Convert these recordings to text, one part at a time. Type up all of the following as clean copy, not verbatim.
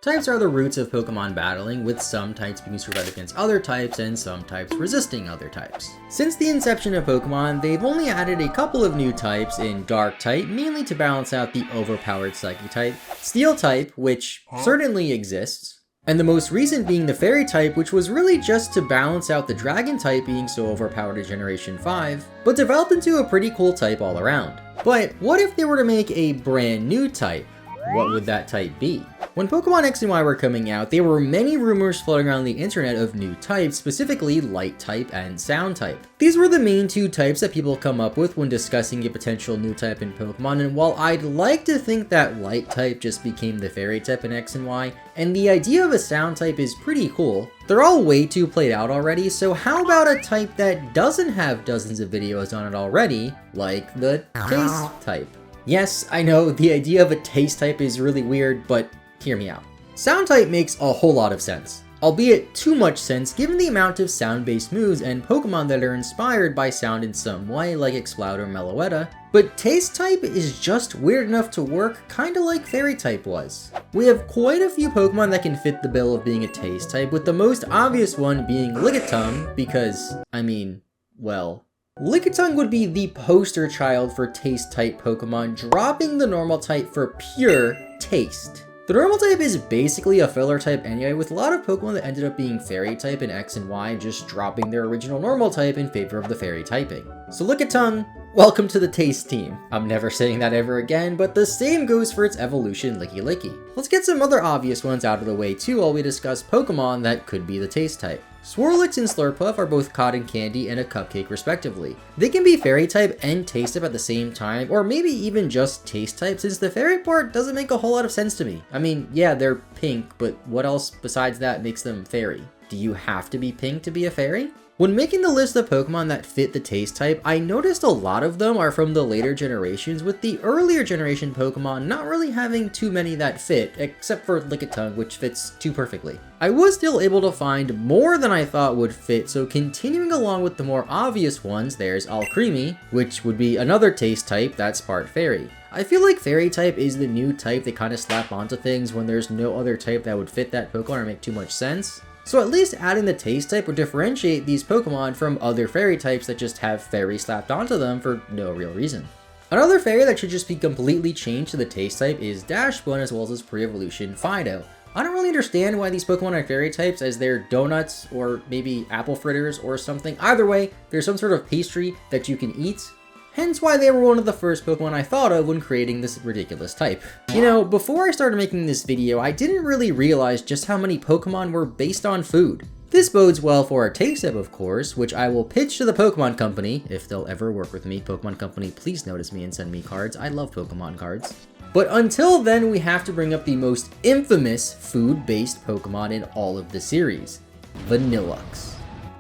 Types are the roots of Pokemon battling, with some types being survived against other types and some types resisting other types. Since the inception of Pokemon, they've only added a couple of new types in Dark type, mainly to balance out the overpowered Psychic type, Steel type, which certainly exists, and the most recent being the Fairy type, which was really just to balance out the Dragon type being so overpowered in Generation 5, but developed into a pretty cool type all around. But what if they were to make a brand new type? What would that type be? When Pokemon X and Y were coming out, there were many rumors floating around the internet of new types, specifically Light type and Sound type. These were the main two types that people come up with when discussing a potential new type in Pokemon, and while I'd like to think that Light type just became the Fairy type in X and Y, and the idea of a Sound type is pretty cool, they're all way too played out already, so how about a type that doesn't have dozens of videos on it already, like the Taste type? Yes, I know, the idea of a Taste type is really weird, but hear me out. Sound type makes a whole lot of sense, albeit too much sense given the amount of sound-based moves and Pokemon that are inspired by sound in some way, like Exploud or Meloetta, but Taste type is just weird enough to work, kinda like Fairy type was. We have quite a few Pokemon that can fit the bill of being a Taste type, with the most obvious one being Lickitung, because, I mean, well, Lickitung would be the poster child for Taste type Pokemon, dropping the normal type for pure taste. The normal type is basically a filler type anyway, with a lot of Pokemon that ended up being Fairy type in X and Y just dropping their original normal type in favor of the Fairy typing. So Lickitung, welcome to the Taste team. I'm never saying that ever again, but the same goes for its evolution Licky. Let's get some other obvious ones out of the way too while we discuss Pokemon that could be the Taste type. Swirlix and Slurpuff are both cotton candy and a cupcake respectively. They can be Fairy type and Taste type at the same time, or maybe even just Taste type, since the Fairy part doesn't make a whole lot of sense to me. I mean, yeah, they're pink, but what else besides that makes them Fairy? Do you have to be pink to be a Fairy? When making the list of Pokemon that fit the Taste type, I noticed a lot of them are from the later generations, with the earlier generation Pokemon not really having too many that fit, except for Lickitung, which fits too perfectly. I was still able to find more than I thought would fit, so continuing along with the more obvious ones, there's Alcremie, which would be another Taste type that's part Fairy. I feel like Fairy type is the new type they kind of slap onto things when there's no other type that would fit that Pokemon or make too much sense. So at least adding the Taste type would differentiate these Pokemon from other Fairy types that just have Fairy slapped onto them for no real reason. Another Fairy that should just be completely changed to the Taste type is Dashbun, as well as its pre-evolution Fidough. I don't really understand why these Pokemon are Fairy types, as they're donuts or maybe apple fritters or something. Either way, there's some sort of pastry that you can eat. Hence why they were one of the first Pokemon I thought of when creating this ridiculous type. You know, before I started making this video, I didn't really realize just how many Pokemon were based on food. This bodes well for our Taste type, of course, which I will pitch to the Pokemon Company, if they'll ever work with me. Pokemon Company, please notice me and send me cards. I love Pokemon cards. But until then, we have to bring up the most infamous food-based Pokemon in all of the series, Vanillux.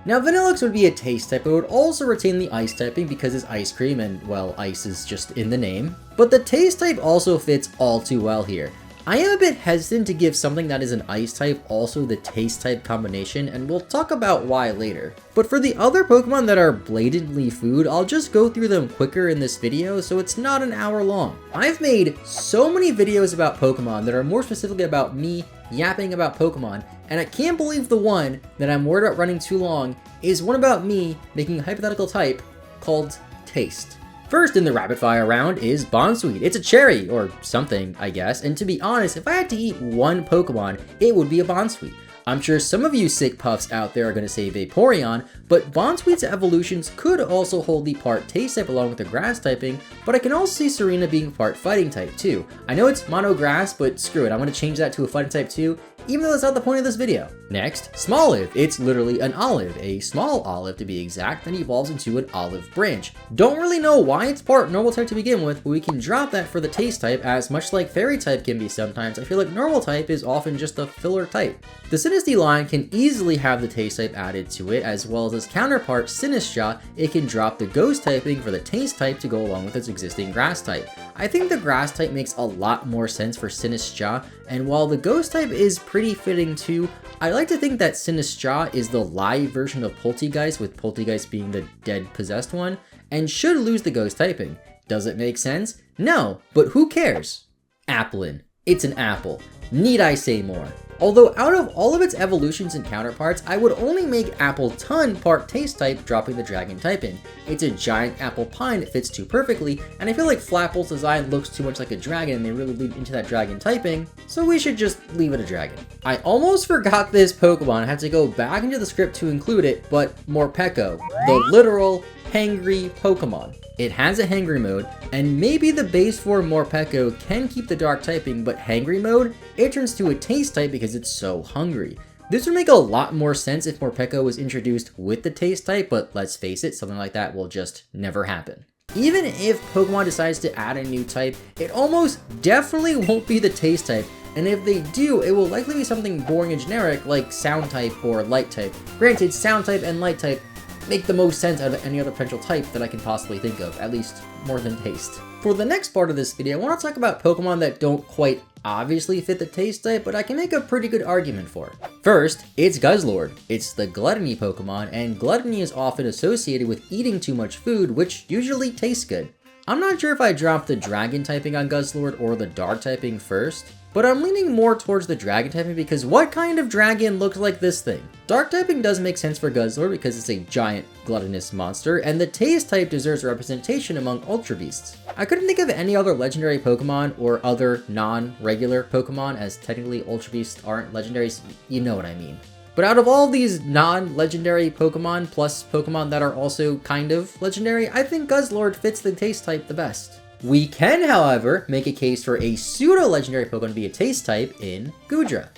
Now, Vanillux would be a Taste type, but it would also retain the Ice typing because it's ice cream and, well, ice is just in the name. But the Taste type also fits all too well here. I am a bit hesitant to give something that is an Ice type also the Taste type combination, and we'll talk about why later. But for the other Pokemon that are blatantly food, I'll just go through them quicker in this video so it's not an hour long. I've made so many videos about Pokemon that are more specifically about me yapping about Pokemon, and I can't believe the one that I'm worried about running too long is one about me making a hypothetical type called Taste. First in the rapid fire round is Bonsweet. It's a cherry, or something, I guess, and to be honest, if I had to eat one Pokemon, it would be a Bonsweet. I'm sure some of you sick puffs out there are going to say Vaporeon, but Bonsweet's evolutions could also hold the part Taste type along with the Grass typing, but I can also see Serena being part Fighting type too. I know it's Mono Grass, but screw it, I'm going to change that to a Fighting type too, even though that's not the point of this video. Next, Smoliv. It's literally an olive, a small olive to be exact, that evolves into an olive branch. Don't really know why it's part normal type to begin with, but we can drop that for the Taste type, as much like Fairy type can be sometimes, I feel like normal type is often just a filler type. The Sinistea line can easily have the Taste type added to it, as well as its counterpart Sinistcha. It can drop the Ghost typing for the Taste type to go along with its existing Grass type. I think the Grass type makes a lot more sense for Sinistcha, and while the Ghost type is pretty fitting too, I like to think that Sinistcha is the live version of Poltegeist, with Poltegeist being the dead possessed one, and should lose the Ghost typing. Does it make sense? No, but who cares? Applin. It's an apple. Need I say more? Although out of all of its evolutions and counterparts, I would only make Appletun part taste type, dropping the dragon type in. It's a giant apple pie and it fits too perfectly, and I feel like Flapple's design looks too much like a dragon and they really lead into that dragon typing, so we should just leave it a dragon. I almost forgot this Pokemon, I had to go back into the script to include it, but Morpeko, the literal hangry Pokemon. It has a hangry mode, and maybe the base form Morpeko can keep the dark typing, but hangry mode, it turns to a taste type because it's so hungry. This would make a lot more sense if Morpeko was introduced with the taste type, but let's face it, something like that will just never happen. Even if Pokemon decides to add a new type, it almost definitely won't be the taste type, and if they do, it will likely be something boring and generic like sound type or light type. Granted, sound type and light type make the most sense out of any other potential type that I can possibly think of, at least more than taste. For the next part of this video, I want to talk about Pokemon that don't quite obviously fit the taste type, but I can make a pretty good argument for. First, it's Guzzlord. It's the gluttony Pokemon, and gluttony is often associated with eating too much food, which usually tastes good. I'm not sure if I dropped the dragon typing on Guzzlord or the dark typing first, but I'm leaning more towards the dragon typing because what kind of dragon looks like this thing? Dark typing does make sense for Guzzlord because it's a giant gluttonous monster, and the taste type deserves representation among Ultra Beasts. I couldn't think of any other legendary Pokemon or other non-regular Pokemon, as technically Ultra Beasts aren't legendaries, you know what I mean. But out of all these non-legendary Pokemon plus Pokemon that are also kind of legendary, I think Guzzlord fits the taste type the best. We can, however, make a case for a pseudo-legendary Pokemon to be a taste type in Goodra.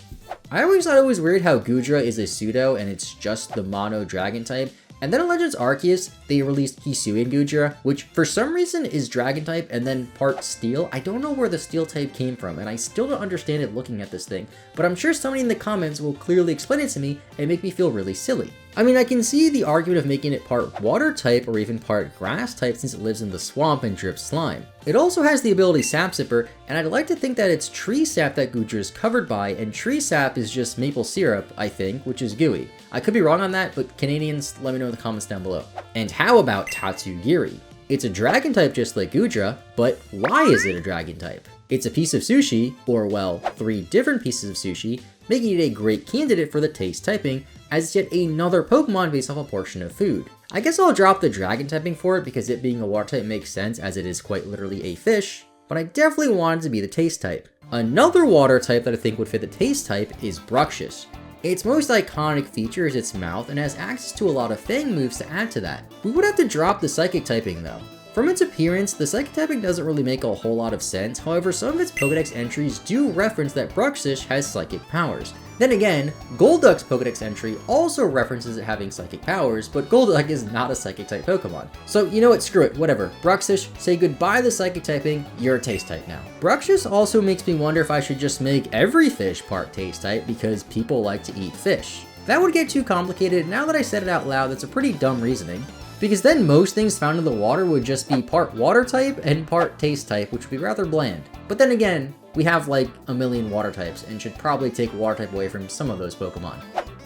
I always thought it was weird how Goodra is a pseudo and it's just the mono dragon type, and then in Legends Arceus, they released Hisuian Goodra, which for some reason is dragon type and then part steel. I don't know where the steel type came from, and I still don't understand it looking at this thing, but I'm sure somebody in the comments will clearly explain it to me and make me feel really silly. I mean, I can see the argument of making it part water type or even part grass type since it lives in the swamp and drips slime. It also has the ability Sap Sipper, and I'd like to think that it's tree sap that Goodra is covered by, and tree sap is just maple syrup, I think, which is gooey. I could be wrong on that, but Canadians, let me know in the comments down below. And how about Tatsugiri? It's a dragon type just like Goodra, but why is it a dragon type? It's a piece of sushi, or well, 3 different pieces of sushi, making it a great candidate for the taste typing, as it's yet another Pokemon based off a portion of food. I guess I'll drop the dragon typing for it because it being a water type makes sense as it is quite literally a fish, but I definitely want it to be the taste type. Another water type that I think would fit the taste type is Bruxish. Its most iconic feature is its mouth and has access to a lot of fang moves to add to that. We would have to drop the psychic typing though. From its appearance, the psychic typing doesn't really make a whole lot of sense, however some of its Pokedex entries do reference that Bruxish has psychic powers. Then again, Golduck's Pokedex entry also references it having psychic powers, but Golduck is not a psychic type Pokemon. So you know what, screw it, whatever. Bruxish, say goodbye to the psychic typing, you're a taste type now. Bruxish also makes me wonder if I should just make every fish part taste type because people like to eat fish. That would get too complicated. Now that I said it out loud, that's a pretty dumb reasoning. Because then most things found in the water would just be part water type and part taste type, which would be rather bland. But then again, we have like a million water types and should probably take water type away from some of those Pokemon.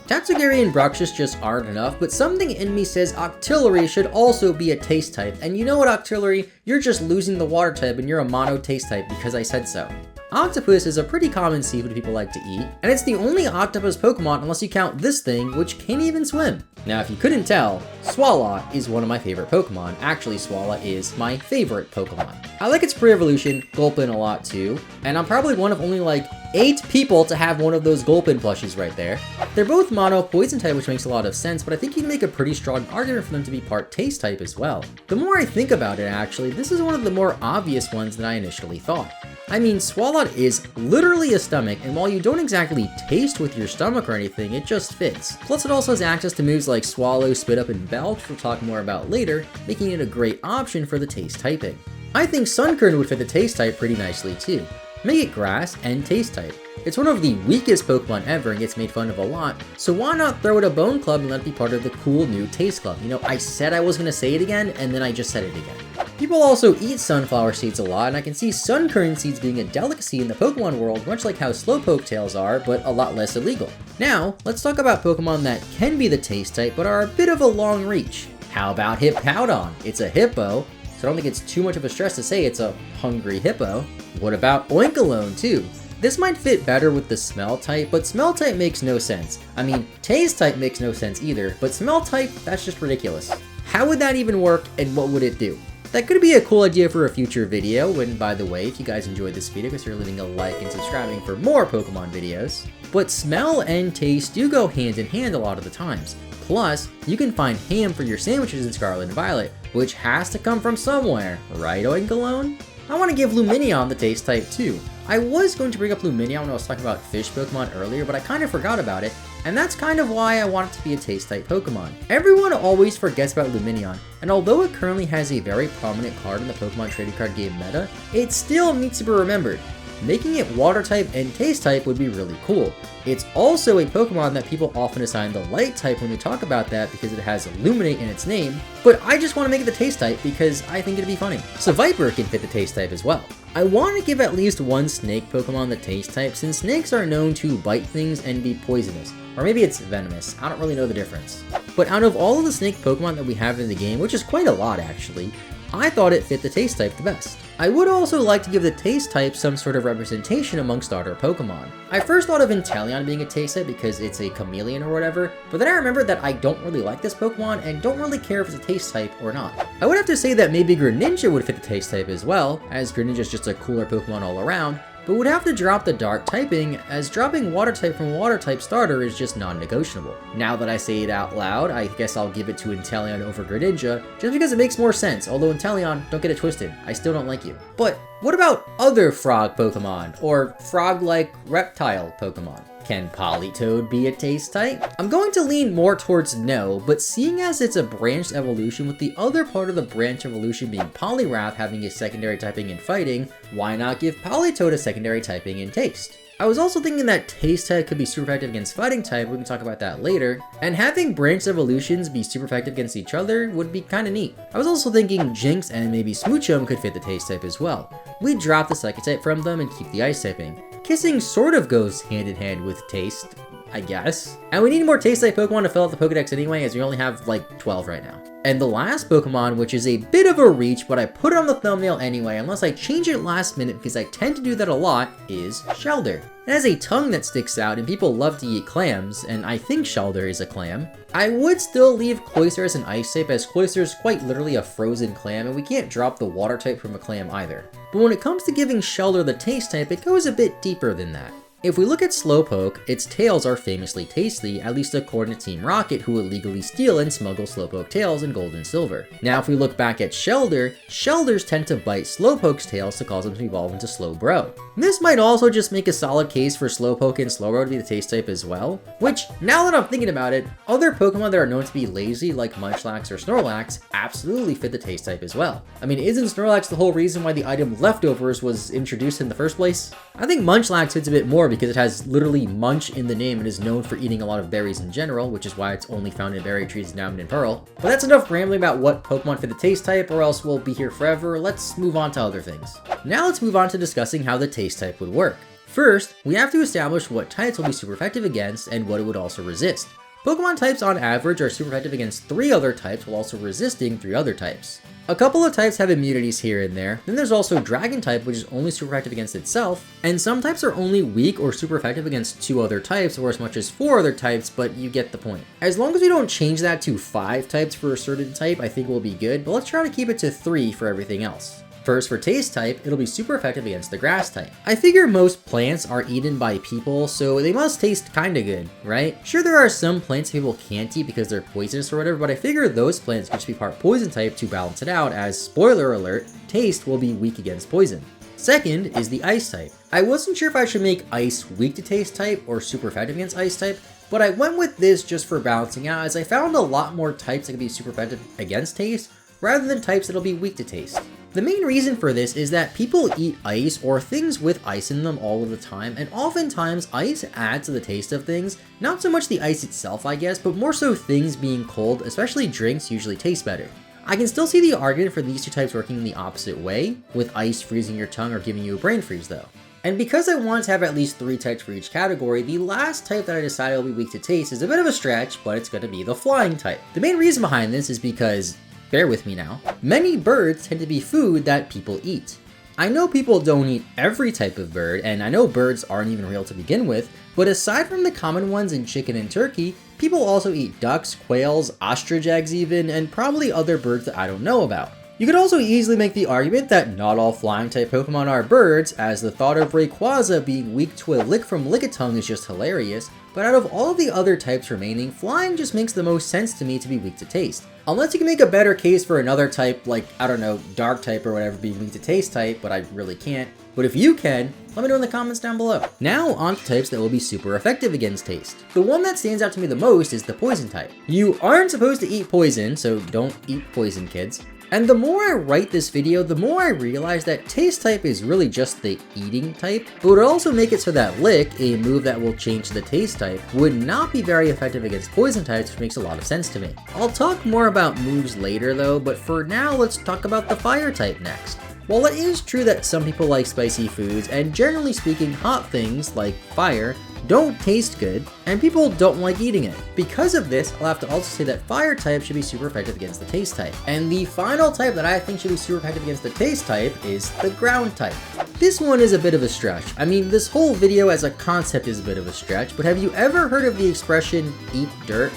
Tatsugiri and Bruxish just aren't enough, but something in me says Octillery should also be a taste type. And you know what, Octillery? You're just losing the water type and you're a mono taste type because I said so. Octopus is a pretty common seafood people like to eat, and it's the only octopus Pokemon unless you count this thing, which can't even swim. Now, if you couldn't tell, Swallow is one of my favorite Pokemon. Actually, Swallow is my favorite Pokemon. I like its pre-evolution, Gulpin, a lot too, and I'm probably one of only like 8 people to have one of those Gulpin plushies right there. They're both mono poison type, which makes a lot of sense, but I think you can make a pretty strong argument for them to be part taste type as well. The more I think about it, actually, this is one of the more obvious ones than I initially thought. I mean, Swalot is literally a stomach, and while you don't exactly taste with your stomach or anything, it just fits. Plus, it also has access to moves like Swallow, Spit Up, and Belch, which we'll talk more about later, making it a great option for the taste typing. I think Sunkern would fit the taste type pretty nicely too. Make it grass and taste type. It's one of the weakest Pokemon ever and gets made fun of a lot, so why not throw it a Bone Club and let it be part of the cool new Taste Club? You know, I said I was gonna say it again, and then I just said it again. People also eat sunflower seeds a lot, and I can see Sunkern seeds being a delicacy in the Pokemon world, much like how Slowpoke tails are, but a lot less illegal. Now, let's talk about Pokemon that can be the taste type, but are a bit of a long reach. How about Hippowdon? It's a hippo, so I don't think it's too much of a stress to say it's a hungry hippo. What about Oinkologne too? This might fit better with the smell type, but smell type makes no sense. I mean, taste type makes no sense either, but smell type, that's just ridiculous. How would that even work, and what would it do? That could be a cool idea for a future video, and by the way, if you guys enjoyed this video, consider leaving a like and subscribing for more Pokemon videos. But smell and taste do go hand in hand a lot of the times. Plus, you can find ham for your sandwiches in Scarlet and Violet, which has to come from somewhere, right, Oinkologne? I want to give Lumineon the taste type too. I was going to bring up Lumineon when I was talking about fish Pokemon earlier, but I kind of forgot about it, and that's kind of why I want it to be a taste type Pokemon. Everyone always forgets about Lumineon, and although it currently has a very prominent card in the Pokemon trading card game meta, it still needs to be remembered. Making it water type and taste type would be really cool. It's also a Pokemon that people often assign the light type when they talk about that because it has Illuminate in its name, but I just want to make it the taste type because I think it'd be funny. So Viper can fit the taste type as well. I want to give at least one snake Pokemon the taste type since snakes are known to bite things and be poisonous. Or maybe it's venomous, I don't really know the difference. But out of all of the snake Pokemon that we have in the game, which is quite a lot actually, I thought it fit the taste type the best. I would also like to give the taste type some sort of representation among starter Pokemon. I first thought of Inteleon being a taste type because it's a chameleon or whatever, but then I remembered that I don't really like this Pokemon and don't really care if it's a taste type or not. I would have to say that maybe Greninja would fit the taste type as well, as Greninja is just a cooler Pokemon all around, but would have to drop the dark typing, as dropping water type from water type starter is just non-negotiable. Now that I say it out loud, I guess I'll give it to Inteleon over Greninja, just because it makes more sense, although Inteleon, don't get it twisted, I still don't like you. But what about other frog Pokemon, or frog-like reptile Pokemon? Can Politoed be a taste type? I'm going to lean more towards no, but seeing as it's a branched evolution with the other part of the branch evolution being Poliwrath having a secondary typing in fighting, why not give Politoed a secondary typing in taste? I was also thinking that taste type could be super effective against fighting type, we can talk about that later, and having branched evolutions be super effective against each other would be kinda neat. I was also thinking Jinx and maybe Smoochum could fit the taste type as well. We drop the psychic type from them and keep the ice typing. Kissing sort of goes hand in hand with taste, I guess. And we need more taste type Pokemon to fill out the Pokedex anyway, as we only have like 12 right now. And the last Pokemon, which is a bit of a reach, but I put it on the thumbnail anyway, unless I change it last minute because I tend to do that a lot, is Shellder. It has a tongue that sticks out and people love to eat clams, and I think Shellder is a clam. I would still leave Cloyster as an ice type, as Cloyster is quite literally a frozen clam, and we can't drop the water type from a clam either. But when it comes to giving Shellder the taste type, it goes a bit deeper than that. If we look at Slowpoke, its tails are famously tasty, at least according to Team Rocket, who illegally steal and smuggle Slowpoke tails in gold and silver. Now if we look back at Shellder, Shelders tend to bite Slowpoke's tails to cause them to evolve into Slowbro. This might also just make a solid case for Slowpoke and Slowbro to be the taste type as well, which, now that I'm thinking about it, other Pokemon that are known to be lazy like Munchlax or Snorlax absolutely fit the taste type as well. I mean, isn't Snorlax the whole reason why the item Leftovers was introduced in the first place? I think Munchlax fits a bit more because it has literally Munch in the name and is known for eating a lot of berries in general, which is why it's only found in berry trees in Diamond and Pearl. But that's enough rambling about what Pokemon fit the taste type, or else we'll be here forever. Let's move on to other things. Now let's move on to discussing how the taste type would work. First, we have to establish what types will be super effective against and what it would also resist. Pokemon types on average are super effective against 3 other types while also resisting 3 other types. A couple of types have immunities here and there, then there's also Dragon type, which is only super effective against itself, and some types are only weak or super effective against 2 other types or as much as 4 other types, but you get the point. As long as we don't change that to 5 types for a certain type, I think we'll be good, but let's try to keep it to 3 for everything else. First, for taste type, it'll be super effective against the grass type. I figure most plants are eaten by people, so they must taste kinda good, right? Sure, there are some plants people can't eat because they're poisonous or whatever, but I figure those plants could just be part poison type to balance it out, as, spoiler alert, taste will be weak against poison. Second is the ice type. I wasn't sure if I should make ice weak to taste type or super effective against ice type, but I went with this just for balancing out, as I found a lot more types that could be super effective against taste, rather than types that'll be weak to taste. The main reason for this is that people eat ice or things with ice in them all of the time, and oftentimes ice adds to the taste of things. Not so much the ice itself, I guess, but more so things being cold, especially drinks, usually taste better. I can still see the argument for these 2 types working in the opposite way, with ice freezing your tongue or giving you a brain freeze though. And because I wanted to have at least 3 types for each category, the last type that I decided will be weak to taste is a bit of a stretch, but it's going to be the flying type. The main reason behind this is because, bear with me now, many birds tend to be food that people eat. I know people don't eat every type of bird, and I know birds aren't even real to begin with, but aside from the common ones in chicken and turkey, people also eat ducks, quails, ostrich eggs even, and probably other birds that I don't know about. You could also easily make the argument that not all flying type Pokemon are birds, as the thought of Rayquaza being weak to a lick from Lickitung is just hilarious, but out of all of the other types remaining, flying just makes the most sense to me to be weak to taste. Unless you can make a better case for another type like, I don't know, dark type or whatever being weak to taste type, but I really can't. But if you can, let me know in the comments down below. Now on to types that will be super effective against taste. The one that stands out to me the most is the poison type. You aren't supposed to eat poison, so don't eat poison, kids. And the more I write this video, the more I realize that taste type is really just the eating type, but would also make it so that lick, a move that will change to the taste type, would not be very effective against poison types, which makes a lot of sense to me. I'll talk more about moves later though, but for now let's talk about the fire type next. While it is true that some people like spicy foods, and generally speaking hot things like fire don't taste good, and people don't like eating it. Because of this, I'll have to also say that fire type should be super effective against the taste type. And the final type that I think should be super effective against the taste type is the ground type. This one is a bit of a stretch. I mean, this whole video as a concept is a bit of a stretch, but have you ever heard of the expression, eat dirt?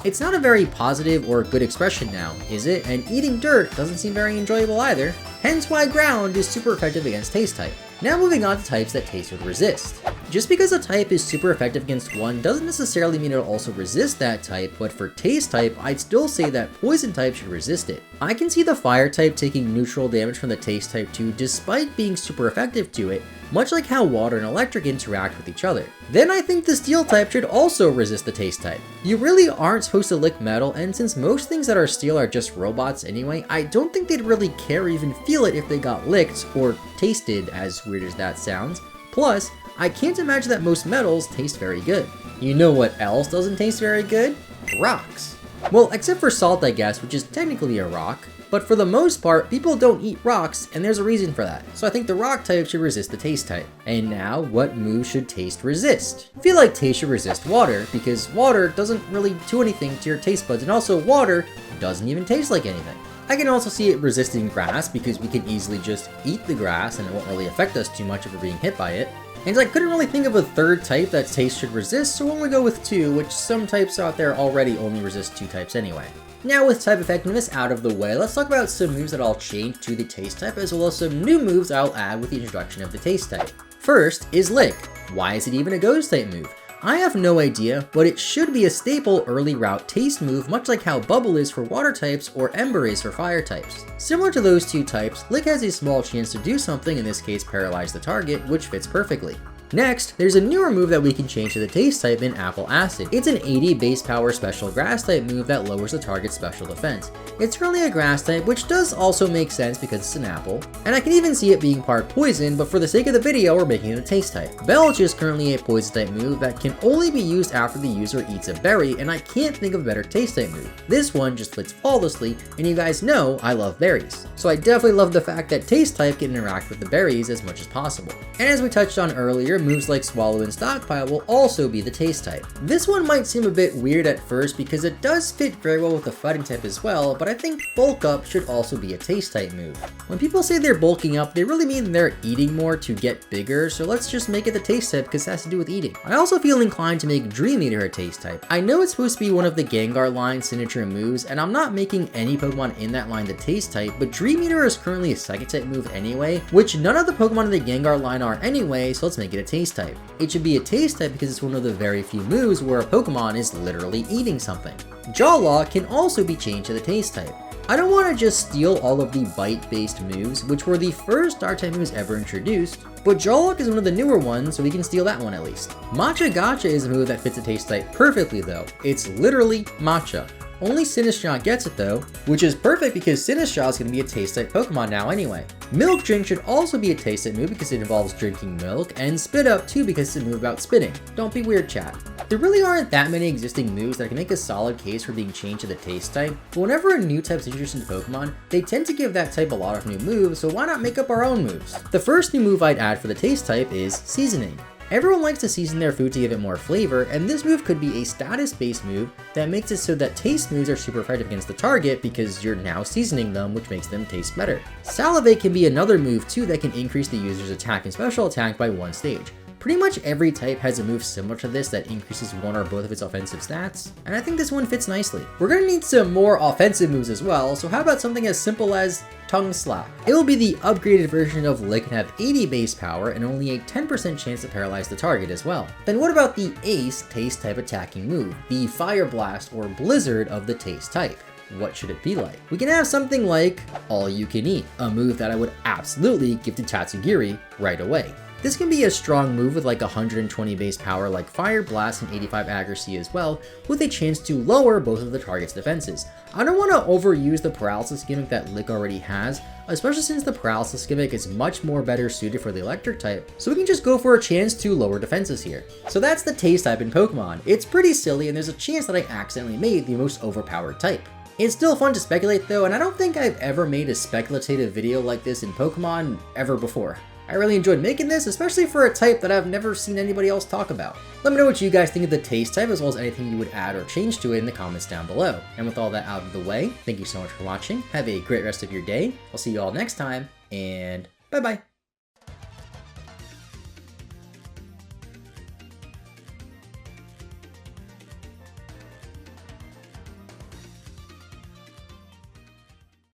It's not a very positive or good expression now, is it? And eating dirt doesn't seem very enjoyable either. Hence why ground is super effective against taste type. Now moving on to types that taste would resist. Just because a type is super effective against one doesn't necessarily mean it'll also resist that type, but for taste type, I'd still say that poison type should resist it. I can see the fire type taking neutral damage from the taste type too, despite being super effective to it, much like how water and electric interact with each other. Then I think the steel type should also resist the taste type. You really aren't supposed to lick metal, and since most things that are steel are just robots anyway, I don't think they'd really care or even feel it if they got licked, or tasted, as weird as that sounds. Plus, I can't imagine that most metals taste very good. You know what else doesn't taste very good? Rocks. Well, except for salt I guess, which is technically a rock. But for the most part, people don't eat rocks, and there's a reason for that. So I think the rock type should resist the taste type. And now, what move should taste resist? I feel like taste should resist water, because water doesn't really do anything to your taste buds, and also water doesn't even taste like anything. I can also see it resisting grass, because we can easily just eat the grass, and it won't really affect us too much if we're being hit by it. And I couldn't really think of a third type that taste should resist, so we'll only go with two, which some types out there already only resist two types anyway. Now with type effectiveness out of the way, let's talk about some moves that I'll change to the taste type, as well as some new moves I'll add with the introduction of the taste type. First is Lick. Why is it even a ghost type move? I have no idea, but it should be a staple early route taste move, much like how Bubble is for water types or Ember is for fire types. Similar to those two types, Lick has a small chance to do something, in this case paralyze the target, which fits perfectly. Next, there's a newer move that we can change to the taste type in Apple Acid. It's an 80 base power special grass type move that lowers the target's special defense. It's currently a grass type, which does also make sense because it's an apple, and I can even see it being part poison, but for the sake of the video, we're making it a taste type. Belch is currently a poison type move that can only be used after the user eats a berry, and I can't think of a better taste type move. This one just fits flawlessly, and you guys know I love berries. So I definitely love the fact that taste type can interact with the berries as much as possible. And as we touched on earlier, moves like Swallow and Stockpile will also be the taste type. This one might seem a bit weird at first because it does fit very well with the fighting type as well, but I think Bulk Up should also be a taste type move. When people say they're bulking up, they really mean they're eating more to get bigger, so let's just make it the taste type because it has to do with eating. I also feel inclined to make Dream Eater a taste type. I know it's supposed to be one of the Gengar line's signature moves, and I'm not making any Pokemon in that line the taste type, but Dream Eater is currently a psychic type move anyway, which none of the Pokemon in the Gengar line are anyway, so let's make it a taste type. It should be a taste type because it's one of the very few moves where a Pokemon is literally eating something. Jaw can also be changed to the taste type. I don't want to just steal all of the bite-based moves, which were the first Dark-type moves ever introduced, but Jawlock is one of the newer ones, so we can steal that one at least. Matcha Gotcha is a move that fits the taste type perfectly though. It's literally Matcha. Only Sinistcha gets it though, which is perfect because Sinistcha is going to be a taste type Pokemon now anyway. Milk Drink should also be a taste type move because it involves drinking milk, and Spit Up too because it's a move about spitting. Don't be weird, chat. There really aren't that many existing moves that can make a solid case for being changed to the taste type, but whenever a new type is introduced into Pokemon, they tend to give that type a lot of new moves, so why not make up our own moves? The first new move I'd add for the taste type is Seasoning. Everyone likes to season their food to give it more flavor, and this move could be a status-based move that makes it so that taste moves are super effective against the target because you're now seasoning them, which makes them taste better. Salivate can be another move too that can increase the user's attack and special attack by 1 stage. Pretty much every type has a move similar to this that increases one or both of its offensive stats, and I think this one fits nicely. We're gonna need some more offensive moves as well, so how about something as simple as Tongue Slap? It will be the upgraded version of Lick and have 80 base power and only a 10% chance to paralyze the target as well. Then what about the Ace Taste type attacking move, the Fire Blast or Blizzard of the Taste type? What should it be like? We can have something like All You Can Eat, a move that I would absolutely give to Tatsugiri right away. This can be a strong move with like 120 base power like Fire Blast and 85 accuracy as well, with a chance to lower both of the target's defenses. I don't want to overuse the paralysis gimmick that Lick already has, especially since the paralysis gimmick is much more better suited for the electric type, so we can just go for a chance to lower defenses here. So that's the taste type in Pokemon. It's pretty silly and there's a chance that I accidentally made the most overpowered type. It's still fun to speculate though, and I don't think I've ever made a speculative video like this in Pokemon ever before. I really enjoyed making this, especially for a type that I've never seen anybody else talk about. Let me know what you guys think of the taste type, as well as anything you would add or change to it in the comments down below. And with all that out of the way, thank you so much for watching. Have a great rest of your day. I'll see you all next time, and bye bye.